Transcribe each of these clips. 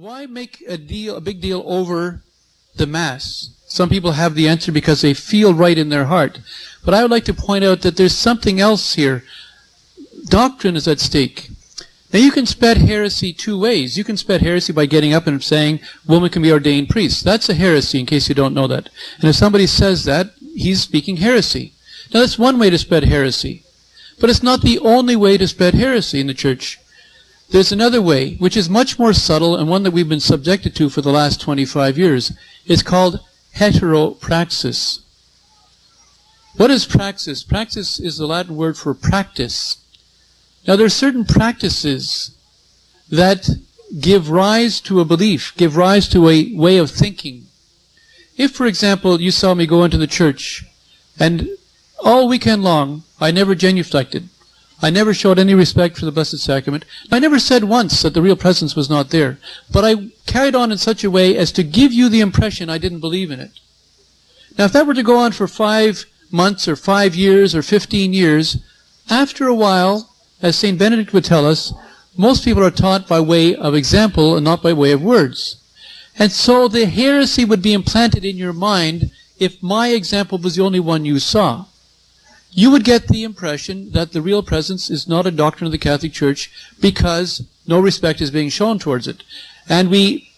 Why make a big deal over the Mass? Some people have the answer because they feel right in their heart. But I would like to point out that there's something else here. Doctrine is at stake. Now you can spread heresy two ways. You can spread heresy by getting up and saying, woman can be ordained priest. That's a heresy, in case you don't know that. And if somebody says that, he's speaking heresy. Now that's one way to spread heresy. But it's not the only way to spread heresy in the church. There's another way, which is much more subtle and one that we've been subjected to for the last 25 years. It's called heteropraxis. What is praxis? Praxis is the Latin word for practice. Now there are certain practices that give rise to a belief, give rise to a way of thinking. If, for example, you saw me go into the church and all weekend long I never genuflected, I never showed any respect for the Blessed Sacrament. I never said once that the real presence was not there. But I carried on in such a way as to give you the impression I didn't believe in it. Now, if that were to go on for 5 months or 5 years or 15 years, after a while, as St. Benedict would tell us, most people are taught by way of example and not by way of words. And so the heresy would be implanted in your mind if my example was the only one you saw. You would get the impression that the real presence is not a doctrine of the Catholic Church because no respect is being shown towards it. And we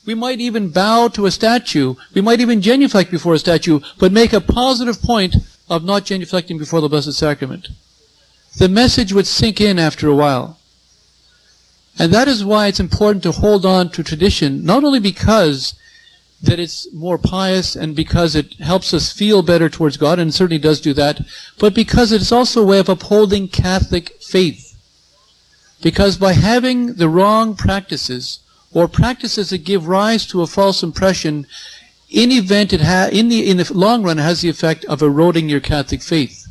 might even bow to a statue, we might even genuflect before a statue, but make a positive point of not genuflecting before the Blessed Sacrament. The message would sink in after a while. And that is why it's important to hold on to tradition, not only because that it's more pious and because it helps us feel better towards God, and it certainly does do that, but because it's also a way of upholding Catholic faith. Because by having the wrong practices, or practices that give rise to a false impression, in the long run it has the effect of eroding your Catholic faith.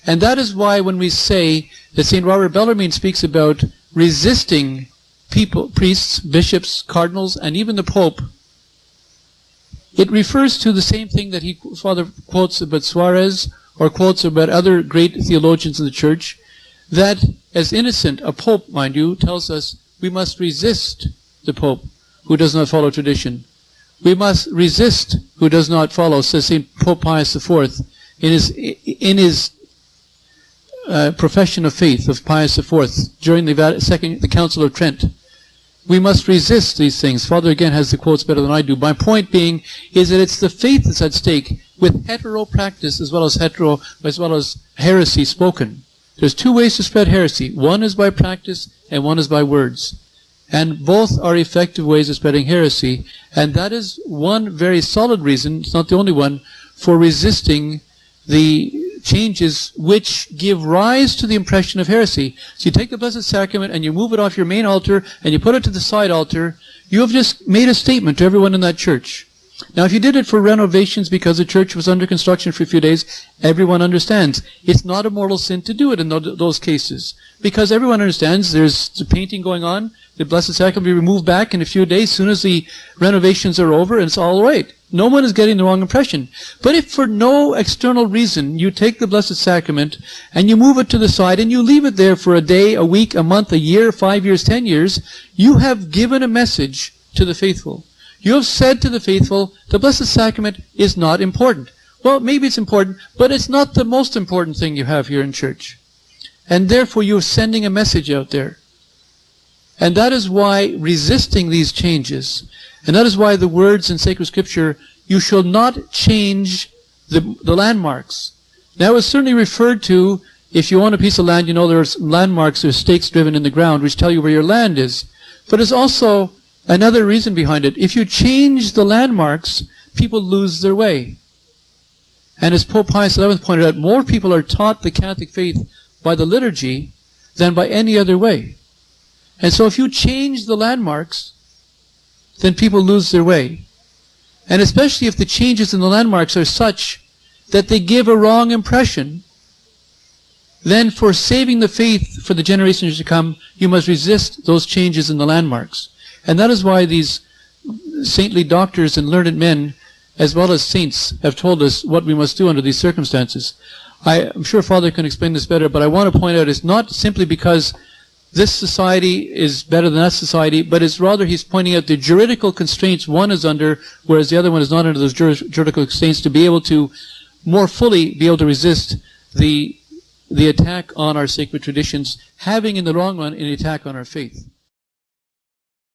And that is why when we say that St. Robert Bellarmine speaks about resisting people, priests, bishops, cardinals, and even the Pope, it refers to the same thing that Father quotes about Suarez or quotes about other great theologians in the church, that as Innocent, a pope, mind you, tells us we must resist the Pope who does not follow tradition. We must resist who does not follow, says St. Pope Pius IV in his profession of faith of Pius IV during the Council of Trent. We must resist these things. Father again has the quotes better than I do. My point being is that it's the faith that's at stake with heteropraxis as well as heresy spoken. There's two ways to spread heresy. One is by practice and one is by words. And both are effective ways of spreading heresy. And that is one very solid reason, it's not the only one, for resisting the changes which give rise to the impression of heresy. So you take the Blessed Sacrament and you move it off your main altar and you put it to the side altar. You have just made a statement to everyone in that church. Now if you did it for renovations because the church was under construction for a few days, everyone understands. It's not a mortal sin to do it in those cases. Because everyone understands there's the painting going on, the Blessed Sacrament will be removed back in a few days as soon as the renovations are over, and it's all right. No one is getting the wrong impression. But if for no external reason you take the Blessed Sacrament and you move it to the side and you leave it there for a day, a week, a month, a year, 5 years, 10 years, you have given a message to the faithful. You have said to the faithful, the Blessed Sacrament is not important. Well, maybe it's important, but it's not the most important thing you have here in church. And therefore you're sending a message out there. And that is why resisting these changes, and that is why the words in sacred scripture, you shall not change the landmarks. Now it's certainly referred to, if you own a piece of land, you know there's landmarks, there's stakes driven in the ground which tell you where your land is. But there's also another reason behind it. If you change the landmarks, people lose their way. And as Pope Pius XI pointed out, more people are taught the Catholic faith by the liturgy than by any other way. And so if you change the landmarks, then people lose their way. And especially if the changes in the landmarks are such that they give a wrong impression, then for saving the faith for the generations to come, you must resist those changes in the landmarks. And that is why these saintly doctors and learned men, as well as saints, have told us what we must do under these circumstances. I'm sure Father can explain this better, but I want to point out it's not simply because this society is better than that society, but it's rather he's pointing out the juridical constraints one is under, whereas the other one is not under those juridical constraints, to be able to more fully be able to resist the attack on our sacred traditions, having in the long run an attack on our faith.